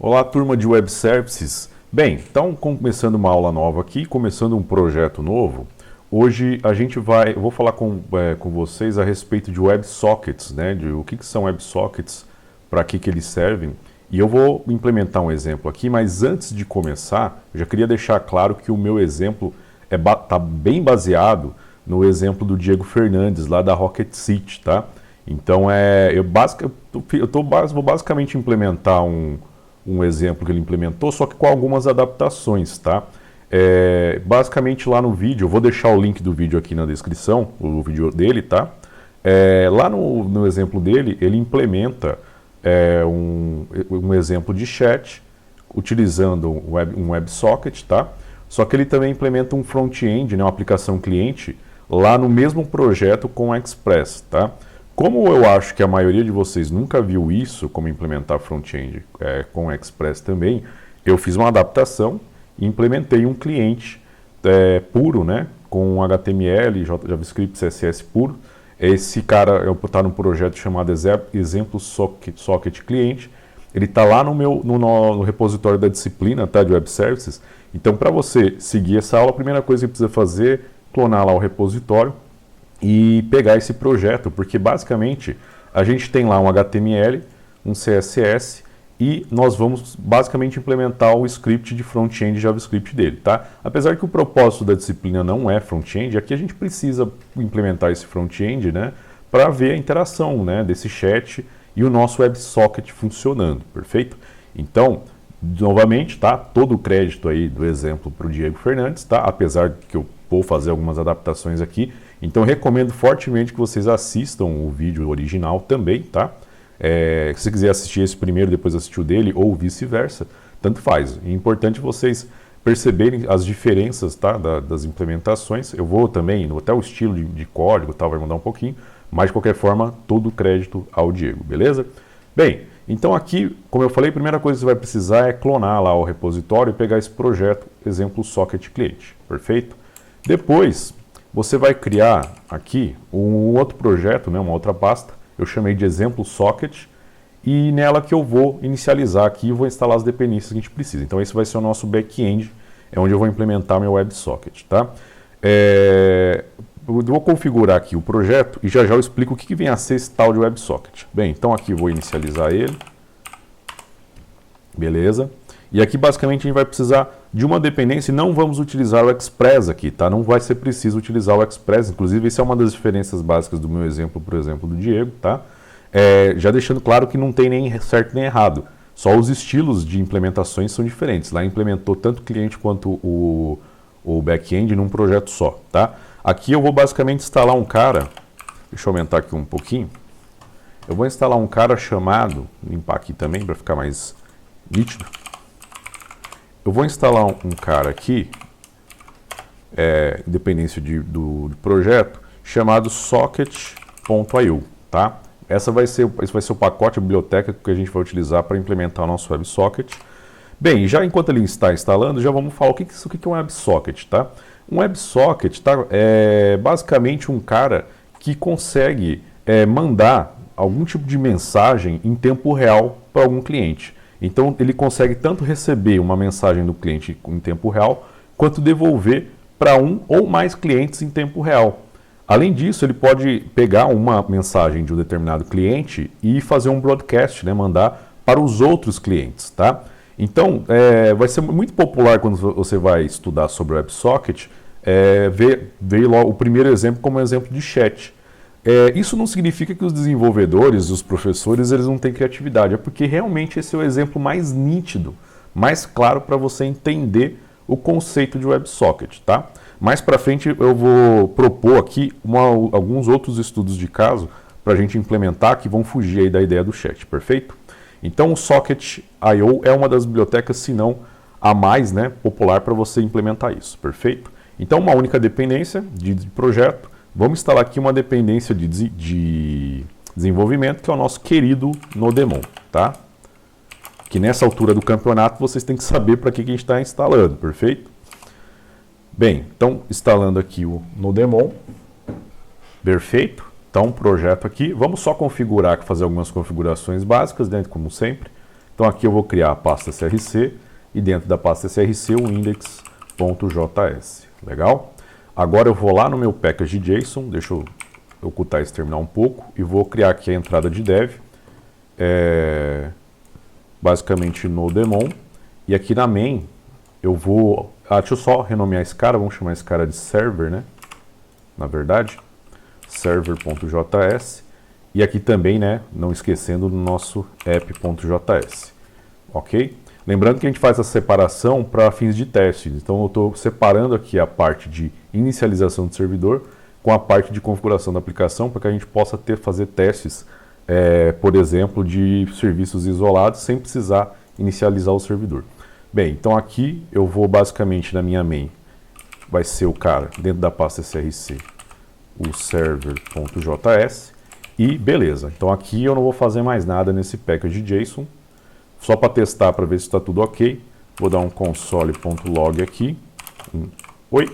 Olá, turma de Web Services. Bem, então começando uma aula nova aqui, começando um projeto novo. Hoje eu vou falar com vocês a respeito de WebSockets, né? De o que são WebSockets, para que eles servem. E eu vou implementar um exemplo aqui, mas antes de começar, eu já queria deixar claro que o meu exemplo está bem baseado no exemplo do Diego Fernandes, lá da Rocket City, tá? Então, vou basicamente implementar um exemplo que ele implementou, só que com algumas adaptações, tá? Basicamente lá no vídeo, eu vou deixar o link do vídeo aqui na descrição, o vídeo dele, tá? Lá no exemplo dele, ele implementa um exemplo de chat utilizando um WebSocket, tá? Só que ele também implementa um front-end, né, uma aplicação cliente, lá no mesmo projeto com o Express, tá? Como eu acho que a maioria de vocês nunca viu isso, como implementar front-end com o Express também, eu fiz uma adaptação e implementei um cliente puro, né, com HTML, JavaScript, CSS puro. Esse cara está num projeto chamado Exemplo Socket Cliente. Ele está lá no repositório da disciplina, tá, de Web Services. Então, para você seguir essa aula, a primeira coisa que precisa fazer é clonar lá o repositório e pegar esse projeto, porque basicamente a gente tem lá um HTML, um CSS e nós vamos basicamente implementar o script de front-end JavaScript dele, tá? Apesar que o propósito da disciplina não é front-end, aqui a gente precisa implementar esse front-end, né, para ver a interação, né, desse chat e o nosso WebSocket funcionando, perfeito? Então, novamente, tá? Todo o crédito aí do exemplo para o Diego Fernandes, tá? Apesar que eu vou fazer algumas adaptações aqui. Então, recomendo fortemente que vocês assistam o vídeo original também, tá? Se você quiser assistir esse primeiro, depois assistir o dele, ou vice-versa, tanto faz. É importante vocês perceberem as diferenças, tá, das implementações. Eu vou também, até o estilo de código, tá, vai mudar um pouquinho, mas de qualquer forma, todo o crédito ao Diego, beleza? Bem, então aqui, como eu falei, a primeira coisa que você vai precisar é clonar lá o repositório e pegar esse projeto, exemplo Socket Cliente, perfeito? Depois, você vai criar aqui um outro projeto, né, uma outra pasta, eu chamei de exemplo Socket, e nela que eu vou inicializar aqui e vou instalar as dependências que a gente precisa. Então esse vai ser o nosso back-end, é onde eu vou implementar meu WebSocket, tá? Eu vou configurar aqui o projeto e já eu explico o que vem a ser esse tal de WebSocket. Bem, então aqui eu vou inicializar ele, beleza? E aqui basicamente a gente vai precisar de uma dependência e não vamos utilizar o Express aqui, tá? Não vai ser preciso utilizar o Express, inclusive essa é uma das diferenças básicas do meu exemplo, por exemplo, do Diego, tá? Já deixando claro que não tem nem certo nem errado, só os estilos de implementações são diferentes. Lá implementou tanto o cliente quanto o back-end num projeto só, tá? Aqui eu vou basicamente instalar um cara, deixa eu aumentar aqui um pouquinho, eu vou instalar um cara chamado, limpar aqui também para ficar mais nítido. Eu vou instalar um cara aqui, independência do projeto, chamado socket.io, tá? Esse vai ser o pacote, a biblioteca que a gente vai utilizar para implementar o nosso WebSocket. Bem, já enquanto ele está instalando, já vamos falar o que é um WebSocket, tá? Um WebSocket, tá, é basicamente um cara que consegue mandar algum tipo de mensagem em tempo real para algum cliente. Então, ele consegue tanto receber uma mensagem do cliente em tempo real, quanto devolver para um ou mais clientes em tempo real. Além disso, ele pode pegar uma mensagem de um determinado cliente e fazer um broadcast, né, mandar para os outros clientes, tá? Então, vai ser muito popular quando você vai estudar sobre o WebSocket, ver o primeiro exemplo como um exemplo de chat. Isso não significa que os desenvolvedores, os professores, eles não têm criatividade. É porque realmente esse é o exemplo mais nítido, mais claro para você entender o conceito de WebSocket, tá? Mais para frente eu vou propor aqui alguns outros estudos de caso para a gente implementar que vão fugir aí da ideia do chat, perfeito? Então o Socket.io é uma das bibliotecas, se não a mais, né, popular para você implementar isso, perfeito? Então uma única dependência de projeto. Vamos instalar aqui uma dependência de desenvolvimento, que é o nosso querido Nodemon, tá? Que nessa altura do campeonato vocês têm que saber para que a gente está instalando, perfeito? Bem, então instalando aqui o Nodemon, perfeito? Então projeto aqui, vamos só configurar, fazer algumas configurações básicas, né, como sempre. Então aqui eu vou criar a pasta src e dentro da pasta src o index.js. Legal? Agora eu vou lá no meu package.json, deixa eu ocultar esse terminal um pouco, e vou criar aqui a entrada de dev, basicamente no daemon, e aqui na main eu vou, deixa eu só renomear esse cara, vamos chamar esse cara de server, né? Na verdade, server.js, e aqui também, né, não esquecendo do nosso app.js, ok? Lembrando que a gente faz a separação para fins de testes, então eu estou separando aqui a parte de inicialização do servidor com a parte de configuração da aplicação para que a gente possa fazer testes, por exemplo, de serviços isolados sem precisar inicializar o servidor. Bem, então aqui eu vou basicamente na minha main, vai ser o cara dentro da pasta src, o server.js e beleza. Então aqui eu não vou fazer mais nada nesse package.json. Só para testar, para ver se está tudo ok, vou dar um console.log aqui. Oi.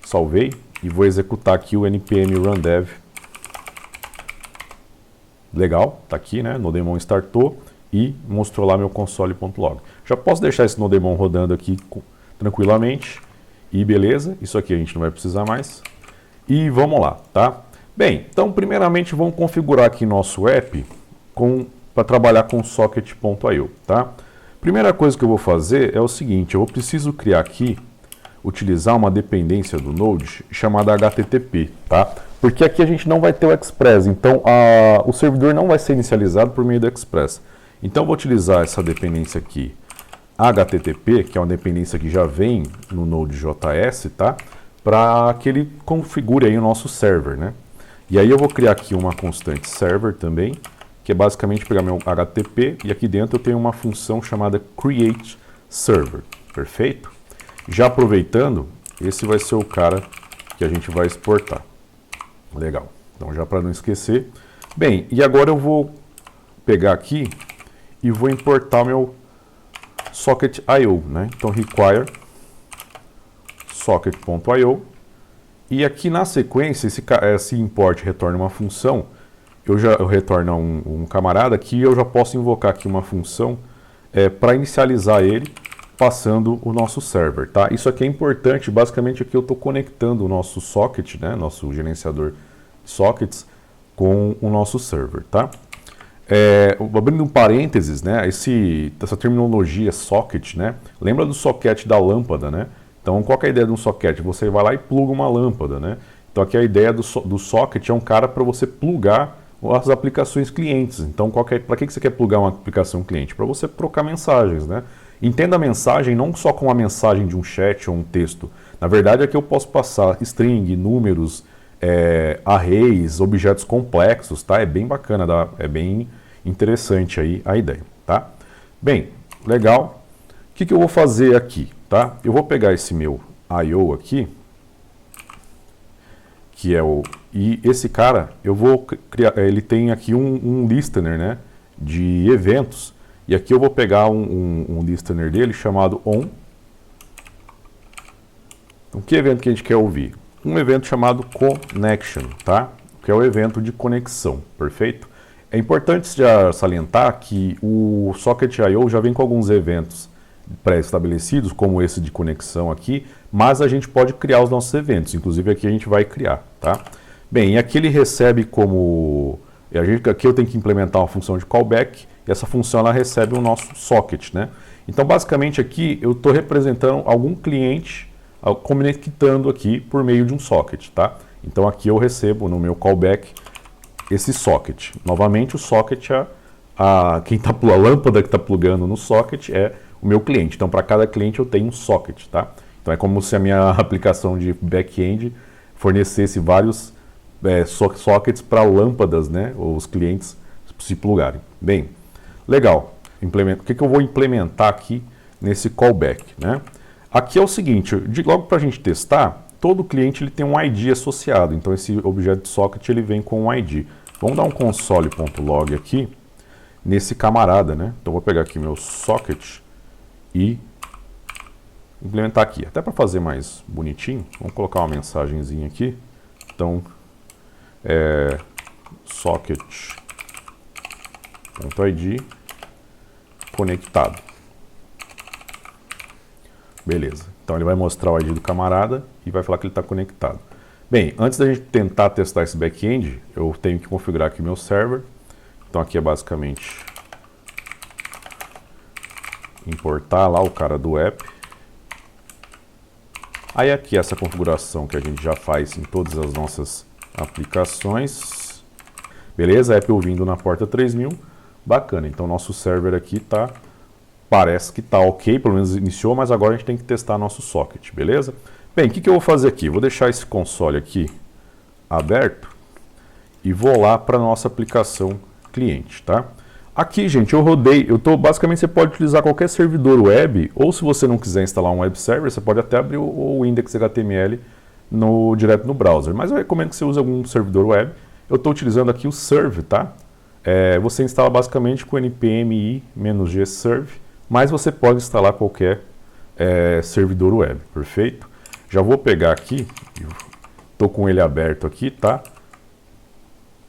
Salvei. E vou executar aqui o npm run dev. Legal, tá aqui, né? Nodemon startou e mostrou lá meu console.log. Já posso deixar esse Nodemon rodando aqui tranquilamente. E beleza, isso aqui a gente não vai precisar mais. E vamos lá, tá? Bem, então primeiramente vamos configurar aqui nosso app para trabalhar com socket.io, tá? Primeira coisa que eu vou fazer é o seguinte, eu preciso criar aqui, utilizar uma dependência do Node chamada HTTP, tá? Porque aqui a gente não vai ter o Express, então o servidor não vai ser inicializado por meio do Express. Então eu vou utilizar essa dependência aqui, HTTP, que é uma dependência que já vem no Node.js, tá? Para que ele configure aí o nosso server, né? E aí eu vou criar aqui uma constante server também, que é basicamente pegar meu HTTP e aqui dentro eu tenho uma função chamada createServer, perfeito? Já aproveitando, esse vai ser o cara que a gente vai exportar. Legal, então já para não esquecer. Bem, e agora eu vou pegar aqui e vou importar meu socket.io, né? Então require socket.io e aqui na sequência esse import retorna uma função. Eu retorno um camarada que eu já posso invocar aqui uma função para inicializar ele passando o nosso server, tá? Isso aqui é importante, basicamente aqui eu estou conectando o nosso socket, né, nosso gerenciador de sockets com o nosso server, tá? Abrindo um parênteses, né, essa terminologia socket, né, lembra do socket da lâmpada, né? Então qual que é a ideia de um socket? Você vai lá e pluga uma lâmpada, né? Então aqui a ideia do socket é um cara para você plugar as aplicações clientes. Então, para que você quer plugar uma aplicação cliente? Para você trocar mensagens, né? Entenda a mensagem não só como a mensagem de um chat ou um texto. Na verdade, aqui eu posso passar string, números, arrays, objetos complexos, tá? É bem bacana, é bem interessante aí a ideia, tá? Bem, legal. O que eu vou fazer aqui, tá? Eu vou pegar esse meu I/O aqui, que é e esse cara, eu vou criar, ele tem aqui um listener, né, de eventos, e aqui eu vou pegar um listener dele chamado on. Então, que evento que a gente quer ouvir? Um evento chamado connection, tá? Que é o evento de conexão, perfeito? É importante já salientar que o socket.io já vem com alguns eventos pré-estabelecidos, como esse de conexão aqui, mas a gente pode criar os nossos eventos, inclusive aqui a gente vai criar, tá? Bem, e aqui ele recebe como... Aqui eu tenho que implementar uma função de callback, e essa função ela recebe o nosso socket, né? Então, basicamente aqui eu estou representando algum cliente conectando aqui por meio de um socket, tá? Então aqui eu recebo no meu callback esse socket. Novamente o socket a lâmpada que está plugando no socket é o meu cliente. Então para cada cliente eu tenho um socket, tá? Então é como se a minha aplicação de back-end fornecesse vários sockets para lâmpadas, né? Ou os clientes se plugarem. Bem, legal. O que eu vou implementar aqui nesse callback, né? Aqui é o seguinte, logo para a gente testar, todo cliente ele tem um ID associado. Então esse objeto de socket ele vem com um ID. Vamos dar um console.log aqui nesse camarada, né? Então vou pegar aqui meu socket e implementar aqui. Até para fazer mais bonitinho, vamos colocar uma mensagenzinha aqui. Então, socket.id conectado. Beleza. Então ele vai mostrar o ID do camarada e vai falar que ele está conectado. Bem, antes da gente tentar testar esse back-end, eu tenho que configurar aqui o meu server. Então aqui é basicamente importar lá o cara do app. Aí aqui essa configuração que a gente já faz em todas as nossas aplicações. Beleza, app ouvindo na porta 3000. Bacana, então nosso server aqui tá, parece que está ok, pelo menos iniciou, mas agora a gente tem que testar nosso socket, beleza? Bem, o que eu vou fazer aqui? Vou deixar esse console aqui aberto e vou lá para a nossa aplicação cliente, tá? Aqui, gente, basicamente você pode utilizar qualquer servidor web, ou se você não quiser instalar um web server, você pode até abrir o index.html direto no browser, mas eu recomendo que você use algum servidor web. Eu estou utilizando aqui o serve, tá? Você instala basicamente com npm-i-g serve, mas você pode instalar qualquer servidor web, perfeito? Já vou pegar aqui, estou com ele aberto aqui, tá?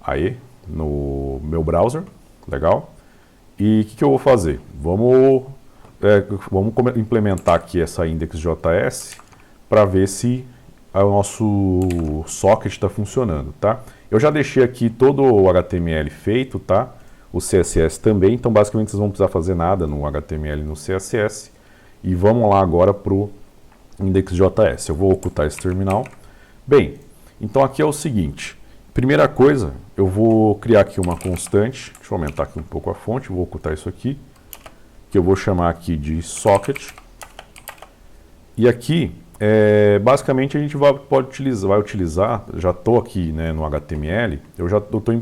Aí, no meu browser, legal? E o que eu vou fazer? Vamos implementar aqui essa index.js para ver se o nosso socket está funcionando, tá? Eu já deixei aqui todo o HTML feito, tá? O CSS também, então basicamente vocês não vão precisar fazer nada no HTML e no CSS. E vamos lá agora para o index.js. Eu vou ocultar esse terminal. Bem, então aqui é o seguinte. Primeira coisa, eu vou criar aqui uma constante. Deixa eu aumentar aqui um pouco a fonte, vou ocultar isso aqui. Que eu vou chamar aqui de socket. E aqui, basicamente a gente vai utilizar, já estou aqui, né, no HTML, eu já estou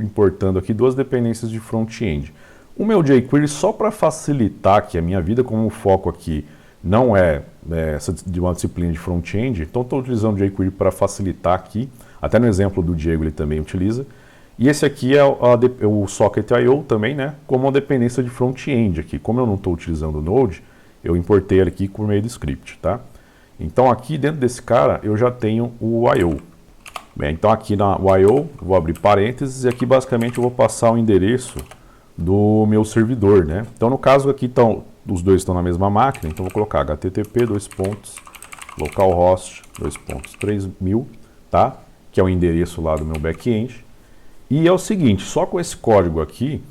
importando aqui duas dependências de front-end. O meu jQuery só para facilitar aqui a minha vida, como o foco aqui não de uma disciplina de front-end, então estou utilizando o jQuery para facilitar aqui, até no exemplo do Diego ele também utiliza. E esse aqui é o socket.io também, né, como uma dependência de front-end aqui. Como eu não estou utilizando o Node, eu importei ele aqui por meio do script, tá? Então aqui dentro desse cara eu já tenho o I/O. Bem, então aqui na I/O vou abrir parênteses e aqui basicamente eu vou passar o endereço do meu servidor, né? Então no caso aqui os dois estão na mesma máquina, então vou colocar http localhost 3000, tá? Que é o endereço lá do meu back-end. E é o seguinte, só com esse código aqui,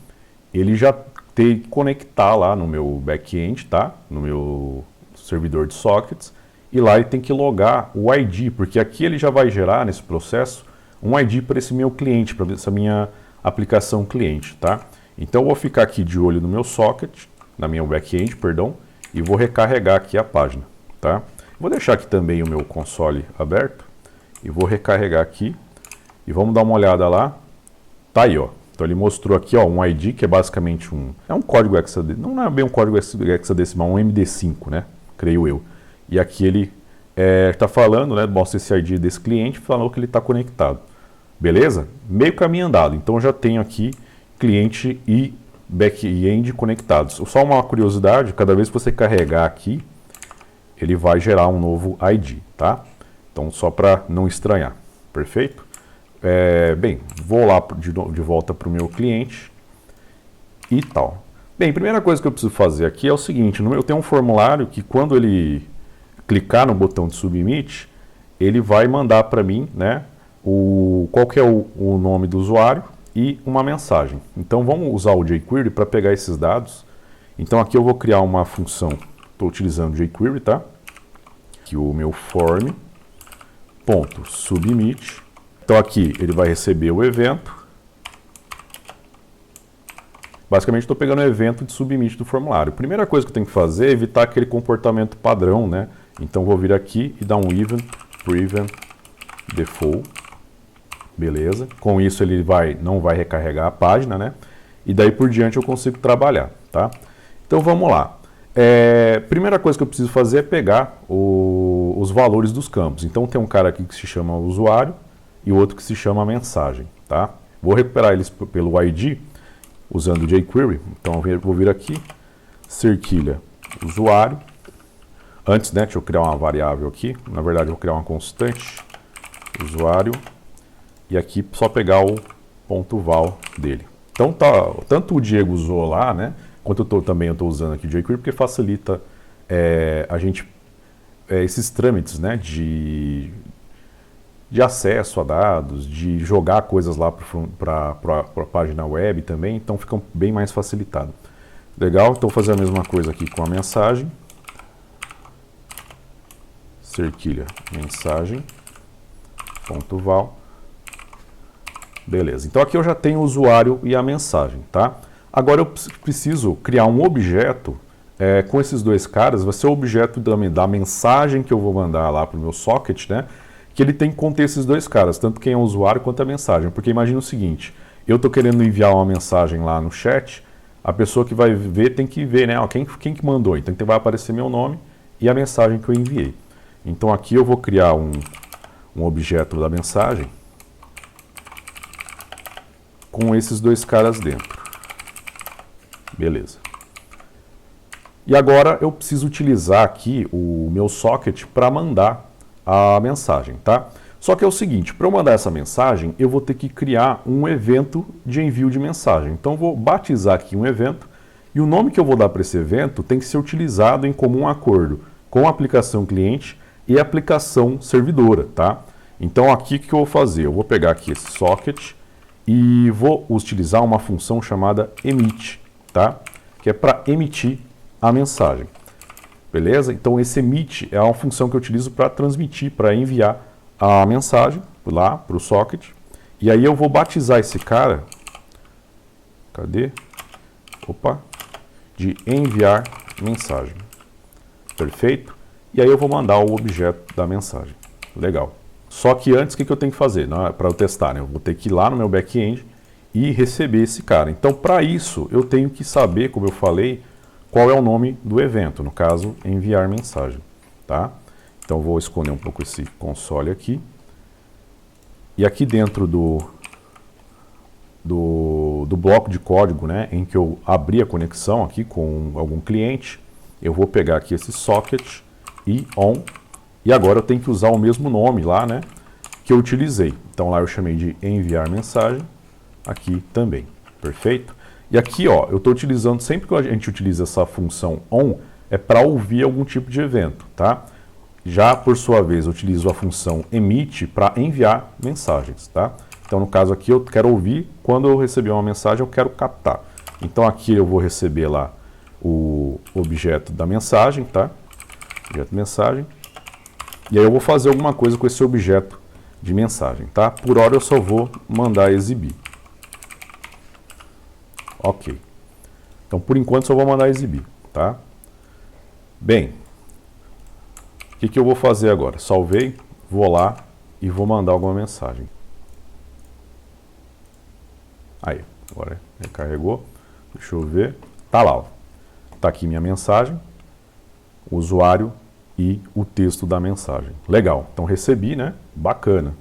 ele já tem que conectar lá no meu back-end, tá? No meu servidor de sockets. E lá ele tem que logar o ID, porque aqui ele já vai gerar nesse processo um ID para esse meu cliente, para essa minha aplicação cliente, tá? Então eu vou ficar aqui de olho no meu socket, na minha back-end, perdão, e vou recarregar aqui a página, tá? Vou deixar aqui também o meu console aberto e vou recarregar aqui e vamos dar uma olhada lá. Tá aí, ó. Então ele mostrou aqui, ó, um ID que é basicamente um código hexadecimal, não é bem um código hexadecimal, um MD5, né? Creio eu. E aqui ele está falando, né? Mostra esse ID desse cliente, falou que ele está conectado. Beleza? Meio caminho andado. Então eu já tenho aqui cliente e back-end conectados. Só uma curiosidade, cada vez que você carregar aqui, ele vai gerar um novo ID, tá? Então só para não estranhar. Perfeito? Bem, vou lá de volta para o meu cliente e tal. Bem, primeira coisa que eu preciso fazer aqui é o seguinte, eu tenho um formulário que quando ele clicar no botão de submit, ele vai mandar para mim, né, qual que é o nome do usuário e uma mensagem. Então vamos usar o jQuery para pegar esses dados. Então aqui eu vou criar uma função, estou utilizando o jQuery, tá? Aqui o meu form.submit. Então aqui ele vai receber o evento. Basicamente estou pegando o evento de submit do formulário. Primeira coisa que eu tenho que fazer é evitar aquele comportamento padrão, né? Então vou vir aqui e dar um even prevent default. Beleza. Com isso ele não vai recarregar a página, né? E daí por diante eu consigo trabalhar, tá? Então vamos lá. Primeira coisa que eu preciso fazer é pegar os valores dos campos. Então tem um cara aqui que se chama usuário e outro que se chama mensagem, tá? Vou recuperar eles pelo ID usando o jQuery. Então eu vou vir aqui, cerquilha usuário. Antes, né, deixa eu criar uma variável aqui. Na verdade, eu vou criar uma constante usuário. E aqui só pegar o ponto val dele. Então, tanto o Diego usou lá, né, enquanto eu estou usando aqui o jQuery, porque facilita a gente esses trâmites, né, de acesso a dados, de jogar coisas lá para a página web também, então fica bem mais facilitado. Legal, então vou fazer a mesma coisa aqui com a mensagem. Cerquilha mensagem, ponto val. Beleza, então aqui eu já tenho o usuário e a mensagem, tá? Agora eu preciso criar um objeto com esses dois caras, vai ser o objeto da mensagem que eu vou mandar lá para o meu socket, né? Que ele tem que conter esses dois caras, tanto quem é o usuário quanto a mensagem. Porque imagina o seguinte, eu estou querendo enviar uma mensagem lá no chat, a pessoa que vai ver tem que ver, né? Ó, quem que mandou? Então vai aparecer meu nome e a mensagem que eu enviei. Então aqui eu vou criar um objeto da mensagem com esses dois caras dentro. Beleza. E agora eu preciso utilizar aqui o meu socket para mandar a mensagem, tá? Só que é o seguinte, para eu mandar essa mensagem, eu vou ter que criar um evento de envio de mensagem. Então eu vou batizar aqui um evento e o nome que eu vou dar para esse evento tem que ser utilizado em comum acordo com a aplicação cliente e a aplicação servidora, tá? Então aqui o que eu vou fazer? Eu vou pegar aqui esse socket e vou utilizar uma função chamada emit, tá? Que é para emitir a mensagem. Beleza? Então esse emit é uma função que eu utilizo para transmitir, para enviar a mensagem lá para o socket. E aí eu vou batizar esse cara, cadê? Opa, de enviar mensagem. Perfeito? E aí eu vou mandar o objeto da mensagem. Legal. Só que antes, o que eu tenho que fazer? Para eu testar, né? Eu vou ter que ir lá no meu back-end e receber esse cara. Então, para isso, eu tenho que saber, como eu falei, qual é o nome do evento, no caso, enviar mensagem, tá? Então, vou esconder um pouco esse console aqui. E aqui dentro do bloco de código, né, em que eu abri a conexão aqui com algum cliente, eu vou pegar aqui esse socket e on, e agora eu tenho que usar o mesmo nome lá, né, que eu utilizei. Então, lá eu chamei de enviar mensagem, aqui também, perfeito? E aqui, ó, eu estou utilizando, sempre que a gente utiliza essa função on, é para ouvir algum tipo de evento, tá? Já, por sua vez, eu utilizo a função emit para enviar mensagens, tá? Então, no caso aqui, eu quero ouvir, quando eu receber uma mensagem, eu quero captar. Então, aqui eu vou receber lá o objeto da mensagem, tá? Objeto de mensagem. E aí eu vou fazer alguma coisa com esse objeto de mensagem, tá? Por hora eu só vou mandar exibir. Ok. Então, por enquanto, só vou mandar exibir, tá? Bem, o que eu vou fazer agora? Salvei, vou lá e vou mandar alguma mensagem. Aí, agora recarregou. Deixa eu ver. Tá lá, ó. Tá aqui minha mensagem, o usuário e o texto da mensagem. Legal. Então, recebi, né? Bacana.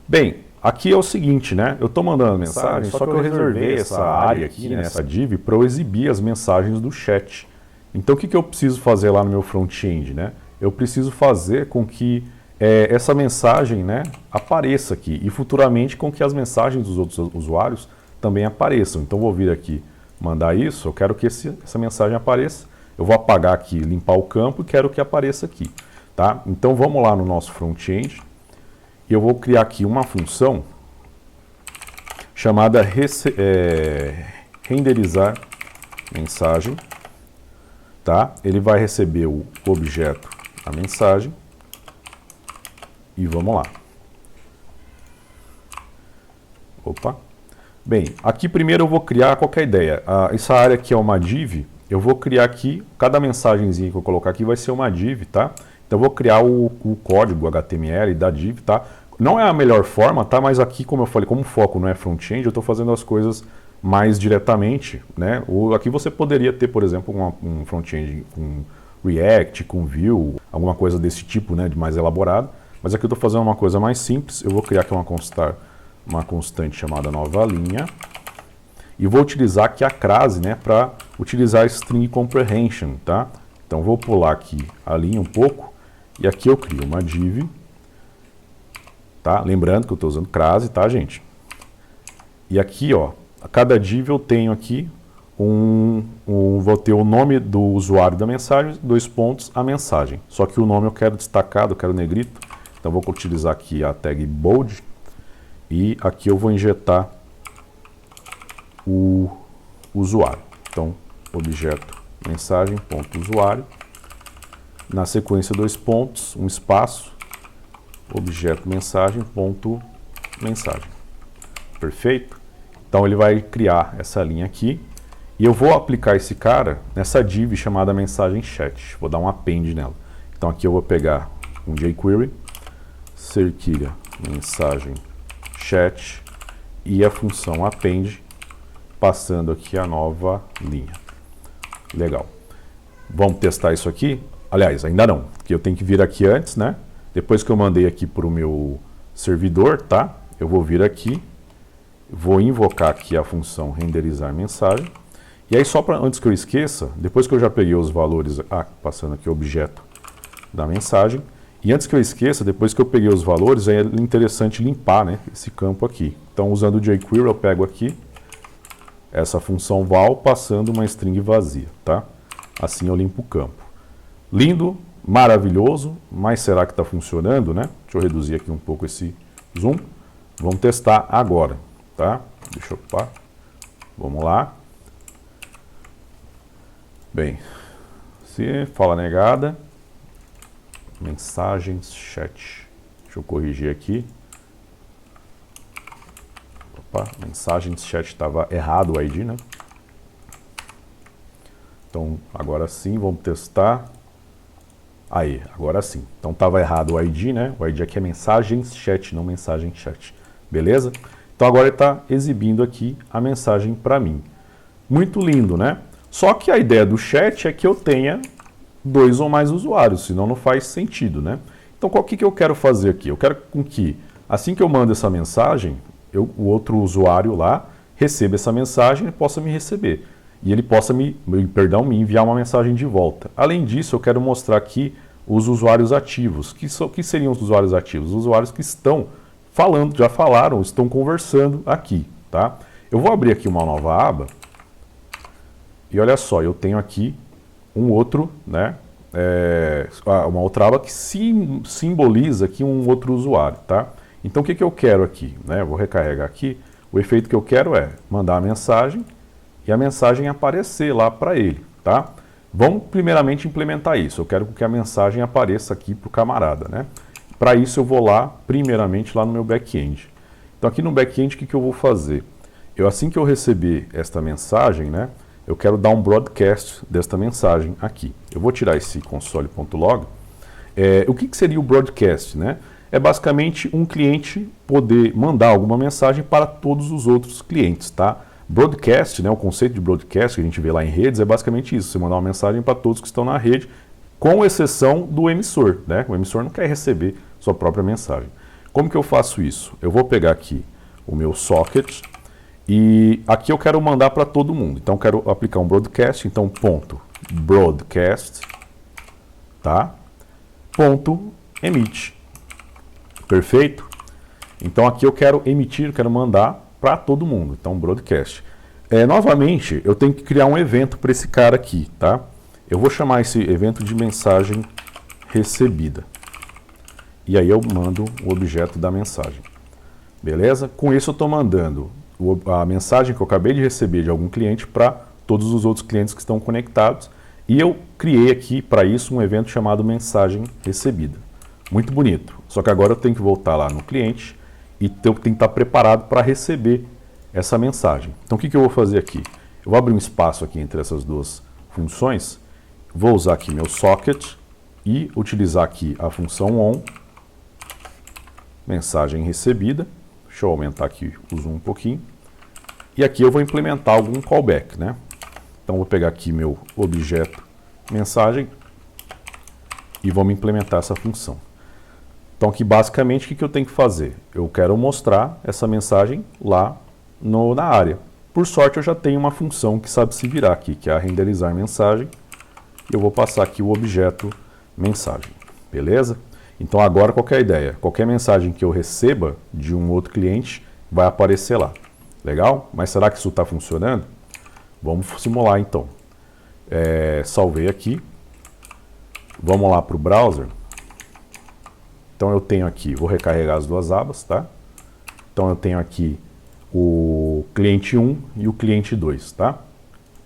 Bem, aqui é o seguinte, né? Eu estou mandando mensagem, só que eu reservei essa área aqui, né, essa div, para eu exibir as mensagens do chat. Então, o que eu preciso fazer lá no meu front-end, né? Eu preciso fazer com que essa mensagem, né, apareça aqui e futuramente com que as mensagens dos outros usuários também apareçam. Então, vou vir aqui, mandar isso, eu quero que essa mensagem apareça. Eu vou apagar aqui, limpar o campo e quero que apareça aqui, tá? Então, vamos lá no nosso front-end. E eu vou criar aqui uma função chamada renderizar mensagem, tá? Ele vai receber o objeto, a mensagem, e vamos lá. Opa. Bem, aqui primeiro eu vou criar qualquer ideia. Essa área aqui é uma div, eu vou criar aqui, cada mensagenzinha que eu colocar aqui vai ser uma div, tá? Então eu vou criar o código HTML da div, tá? Não é a melhor forma, tá? Mas aqui, como eu falei, como o foco não é front-end, eu estou fazendo as coisas mais diretamente, né? Aqui você poderia ter, por exemplo, um front-end com React, com Vue, alguma coisa desse tipo, né? De mais elaborado. Mas aqui eu estou fazendo uma coisa mais simples. Eu vou criar aqui uma constante chamada nova linha. E vou utilizar aqui a crase, né? Para utilizar string comprehension, tá? Então vou pular aqui a linha um pouco. E aqui eu crio uma div, tá? Lembrando que eu estou usando crase, tá, gente? E aqui, ó, a cada div eu tenho aqui vou ter o nome do usuário da mensagem, 2 pontos, a mensagem. Só que o nome eu quero destacado, eu quero negrito. Então vou utilizar aqui a tag bold e aqui eu vou injetar o usuário. Então, objeto mensagem.usuário, na sequência 2 pontos, um espaço, objeto mensagem.mensagem. Perfeito? Então ele vai criar essa linha aqui e eu vou aplicar esse cara nessa div chamada mensagem chat. Vou dar um append nela. Então aqui eu vou pegar um jQuery, cerquilha mensagem chat e a função append, passando aqui a nova linha. Legal. Vamos testar isso aqui? Aliás, ainda não, porque eu tenho que vir aqui antes, né? Depois que eu mandei aqui para o meu servidor, tá? Eu vou vir aqui, vou invocar aqui a função renderizar mensagem. E aí, só para antes que eu esqueça, depois que eu já peguei os valores, passando aqui o objeto da mensagem, e antes que eu esqueça, depois que eu peguei os valores, é interessante limpar, né, esse campo aqui. Então, usando o jQuery, eu pego aqui essa função val, passando uma string vazia, tá? Assim eu limpo o campo. Lindo, maravilhoso, mas será que está funcionando, né? Deixa eu reduzir aqui um pouco esse zoom. Vamos testar agora, tá? Deixa eu pá. Vamos lá. Bem, se fala negada, mensagens chat. Deixa eu corrigir aqui. Opa, mensagens chat estava errado o ID, né? Então, agora sim, vamos testar. Aí, agora sim. Então, estava errado o ID, né? O ID aqui é mensagens chat, não mensagem chat. Beleza? Então, agora ele está exibindo aqui a mensagem para mim. Muito lindo, né? Só que a ideia do chat é que eu tenha 2 ou mais usuários, senão não faz sentido, né? Então, o que eu quero fazer aqui? Eu quero com que, assim que eu mando essa mensagem, o outro usuário lá receba essa mensagem e possa me receber. E ele possa me enviar uma mensagem de volta. Além disso, eu quero mostrar aqui os usuários ativos. Que seriam os usuários ativos? Os usuários que estão falando, já falaram, estão conversando aqui, tá? Eu vou abrir aqui uma nova aba. E olha só, eu tenho aqui um outro, né? Uma outra aba que simboliza aqui um outro usuário, tá? Então o que eu quero aqui, né? Eu vou recarregar aqui. O efeito que eu quero é mandar a mensagem e a mensagem aparecer lá para ele, tá? Vamos primeiramente implementar isso. Eu quero que a mensagem apareça aqui para o camarada, né? Para isso eu vou lá, primeiramente, lá no meu back-end. Então aqui no back-end, o que eu vou fazer? Assim que eu receber esta mensagem, né? Eu quero dar um broadcast desta mensagem aqui. Eu vou tirar esse console.log. O que seria o broadcast, né? É basicamente um cliente poder mandar alguma mensagem para todos os outros clientes, tá? Broadcast, né, o conceito de broadcast que a gente vê lá em redes é basicamente isso, você mandar uma mensagem para todos que estão na rede, com exceção do emissor, né? O emissor não quer receber sua própria mensagem. Como que eu faço isso? Eu vou pegar aqui o meu socket e aqui eu quero mandar para todo mundo. Então eu quero aplicar um broadcast, então ponto broadcast, tá? Ponto emit. Perfeito? Então aqui eu quero emitir, eu quero mandar para todo mundo. Então broadcast. Novamente, eu tenho que criar um evento para esse cara aqui, tá? Eu vou chamar esse evento de mensagem recebida. E aí eu mando o objeto da mensagem. Beleza? Com isso eu estou mandando a mensagem que eu acabei de receber de algum cliente para todos os outros clientes que estão conectados. E eu criei aqui para isso um evento chamado mensagem recebida. Muito bonito. Só que agora eu tenho que voltar lá no cliente e eu tenho que estar preparado para receber essa mensagem. Então o que eu vou fazer aqui? Eu vou abrir um espaço aqui entre essas duas funções. Vou usar aqui meu socket e utilizar aqui a função on, mensagem recebida. Deixa eu aumentar aqui o zoom um pouquinho. E aqui eu vou implementar algum callback, né? Então vou pegar aqui meu objeto mensagem e vamos implementar essa função. Então aqui basicamente o que eu tenho que fazer? Eu quero mostrar essa mensagem lá na área. Por sorte eu já tenho uma função que sabe se virar aqui, que é a renderizar mensagem. Eu vou passar aqui o objeto mensagem, beleza? Então agora qual que é a ideia? Qualquer mensagem que eu receba de um outro cliente vai aparecer lá. Legal? Mas será que isso está funcionando? Vamos simular então. Salvei aqui. Vamos lá para o browser. Então eu tenho aqui, vou recarregar as duas abas, tá? Então eu tenho aqui o cliente 1 e o cliente 2, tá?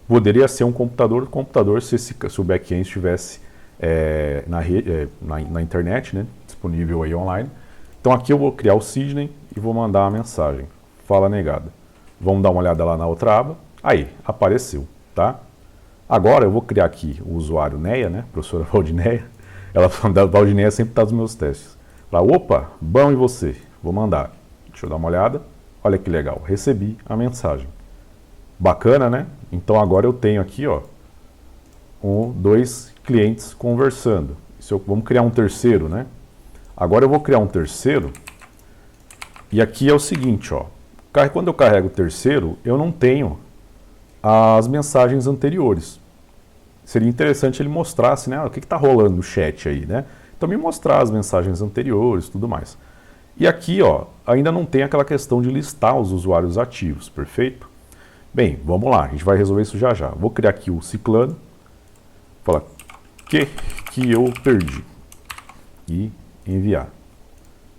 Poderia ser um computador se o back-end estivesse na internet, né? Disponível aí online. Então aqui eu vou criar o Sidney e vou mandar uma mensagem. Fala negada. Vamos dar uma olhada lá na outra aba. Aí, apareceu, tá? Agora eu vou criar aqui o usuário Neia, né? Professora Valdineia. Ela da Valdineia sempre está nos meus testes. Fala, opa, bom e você? Vou mandar. Deixa eu dar uma olhada. Olha que legal, recebi a mensagem. Bacana, né? Então agora eu tenho aqui, ó, dois clientes conversando. Vamos criar um terceiro, né? Agora eu vou criar um terceiro. E aqui é o seguinte, ó. Quando eu carrego o terceiro, eu não tenho as mensagens anteriores. Seria interessante ele mostrasse, né? O que está rolando no chat aí, né? Então me mostrar as mensagens anteriores e tudo mais. E aqui, ó, ainda não tem aquela questão de listar os usuários ativos, perfeito? Bem, vamos lá, a gente vai resolver isso já já. Vou criar aqui o ciclano. Falar que eu perdi. E enviar.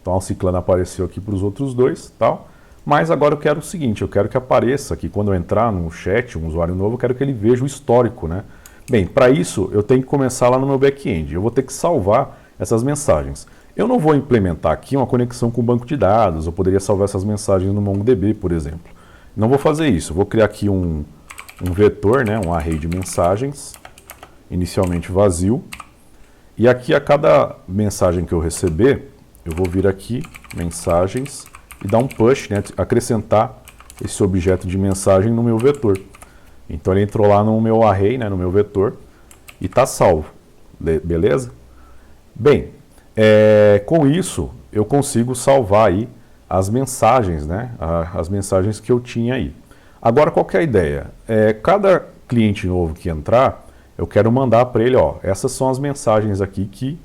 Então o ciclano apareceu aqui para os outros dois, tal. Mas agora eu quero o seguinte, eu quero que apareça aqui, quando eu entrar no chat, um usuário novo, eu quero que ele veja o histórico, né? Bem, para isso eu tenho que começar lá no meu back-end. Eu vou ter que salvar essas mensagens. Eu não vou implementar aqui uma conexão com o banco de dados, eu poderia salvar essas mensagens no MongoDB, por exemplo. Não vou fazer isso, eu vou criar aqui um vetor, né, um array de mensagens, inicialmente vazio. E aqui a cada mensagem que eu receber, eu vou vir aqui, mensagens, e dar um push, né, acrescentar esse objeto de mensagem no meu vetor. Então ele entrou lá no meu array, né, no meu vetor, e está salvo. Beleza? Bem, com isso eu consigo salvar aí as mensagens, né, as mensagens que eu tinha aí. Agora qual que é a ideia? Cada cliente novo que entrar, eu quero mandar para ele, ó, essas são as mensagens aqui que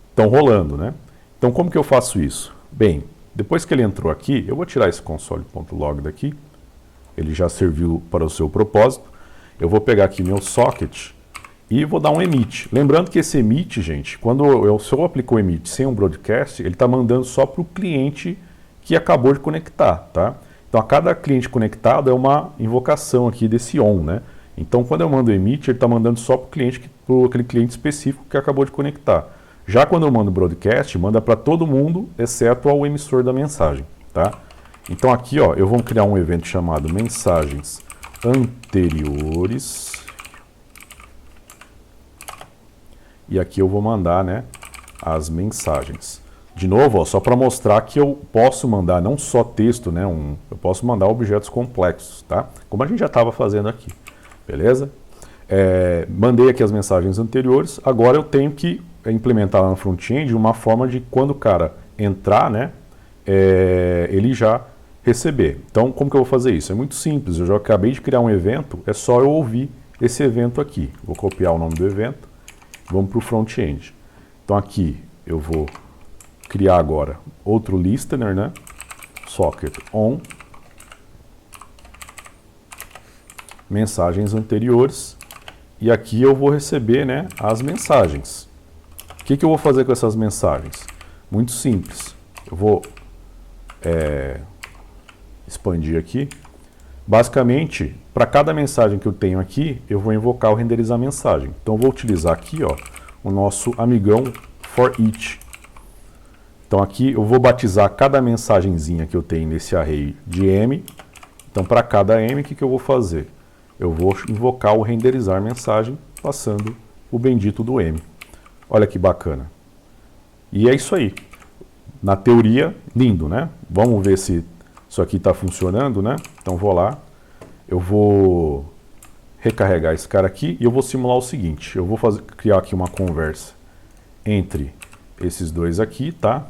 estão rolando, né? Então como que eu faço isso? Bem, depois que ele entrou aqui, eu vou tirar esse console.log daqui. Ele já serviu para o seu propósito. Eu vou pegar aqui meu socket e vou dar um emit. Lembrando que esse emit, gente, se eu aplicar o emit sem um broadcast, ele está mandando só para o cliente que acabou de conectar, tá? Então a cada cliente conectado é uma invocação aqui desse on, né? Então quando eu mando o emit, ele está mandando só para aquele cliente específico que acabou de conectar. Já quando eu mando broadcast, manda para todo mundo, exceto ao emissor da mensagem, tá? Então aqui, ó, eu vou criar um evento chamado mensagens anteriores. E aqui eu vou mandar, né, as mensagens. De novo, ó, só para mostrar que eu posso mandar não só texto, né, eu posso mandar objetos complexos, tá? Como a gente já estava fazendo aqui, beleza? Mandei aqui as mensagens anteriores, agora eu tenho que implementar lá no front-end uma forma de quando o cara entrar, né, ele já receber. Então, como que eu vou fazer isso? É muito simples, eu já acabei de criar um evento, é só eu ouvir esse evento aqui. Vou copiar o nome do evento, vamos para o front-end. Então aqui eu vou criar agora outro listener, né, socket on, mensagens anteriores, e aqui eu vou receber, né, as mensagens. O que eu vou fazer com essas mensagens? Muito simples. Eu vou expandir aqui. Basicamente, para cada mensagem que eu tenho aqui, eu vou invocar o renderizar mensagem. Então eu vou utilizar aqui, ó, o nosso amigão for each. Então aqui eu vou batizar cada mensagenzinha que eu tenho nesse array de m. Então para cada m, o que eu vou fazer? Eu vou invocar o renderizar mensagem passando o bendito do m. Olha que bacana. E é isso aí. Na teoria, lindo, né? Vamos ver se isso aqui está funcionando, né? Então vou lá, eu vou recarregar esse cara aqui e eu vou simular o seguinte. Eu vou criar aqui uma conversa entre esses dois aqui, tá?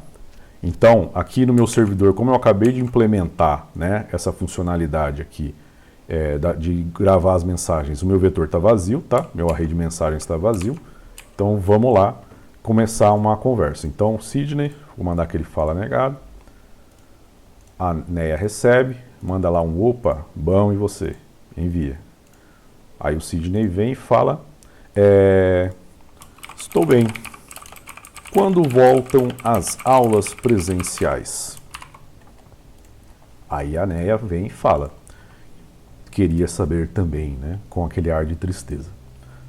Então, aqui no meu servidor, como eu acabei de implementar, né, essa funcionalidade aqui de gravar as mensagens, o meu vetor está vazio, tá? Meu array de mensagens está vazio. Então vamos lá começar uma conversa. Então, Sidney, vou mandar que ele fala negado. A Neia recebe, manda lá um opa, bom, e você? Envia. Aí o Sidney vem e fala, estou bem. Quando voltam as aulas presenciais? Aí a Neia vem e fala, queria saber também, né? Com aquele ar de tristeza.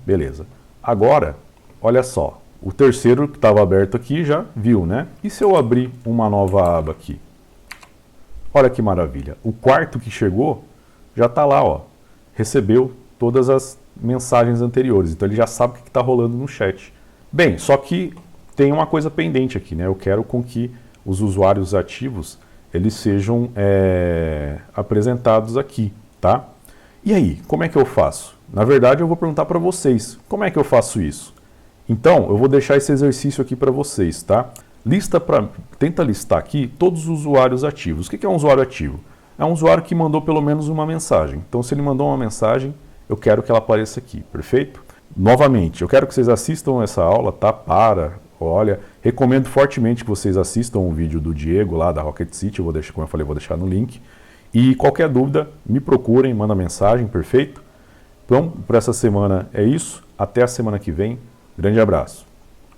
Beleza. Agora, olha só, o terceiro que estava aberto aqui já viu, né? E se eu abrir uma nova aba aqui? Olha que maravilha. O quarto que chegou já está lá, ó. Recebeu todas as mensagens anteriores. Então ele já sabe o que está rolando no chat. Bem, só que tem uma coisa pendente aqui, né? Eu quero com que os usuários ativos eles sejam apresentados aqui, tá? E aí, como é que eu faço? Na verdade, eu vou perguntar para vocês, como é que eu faço isso? Então, eu vou deixar esse exercício aqui para vocês, tá? Tenta listar aqui todos os usuários ativos. O que é um usuário ativo? É um usuário que mandou pelo menos uma mensagem. Então, se ele mandou uma mensagem, eu quero que ela apareça aqui, perfeito? Novamente, eu quero que vocês assistam essa aula, tá? Olha, recomendo fortemente que vocês assistam o vídeo do Diego lá da Rocket City, como eu falei, vou deixar no link. E qualquer dúvida, me procurem, manda mensagem, perfeito? Então, para essa semana é isso. Até a semana que vem. Grande abraço.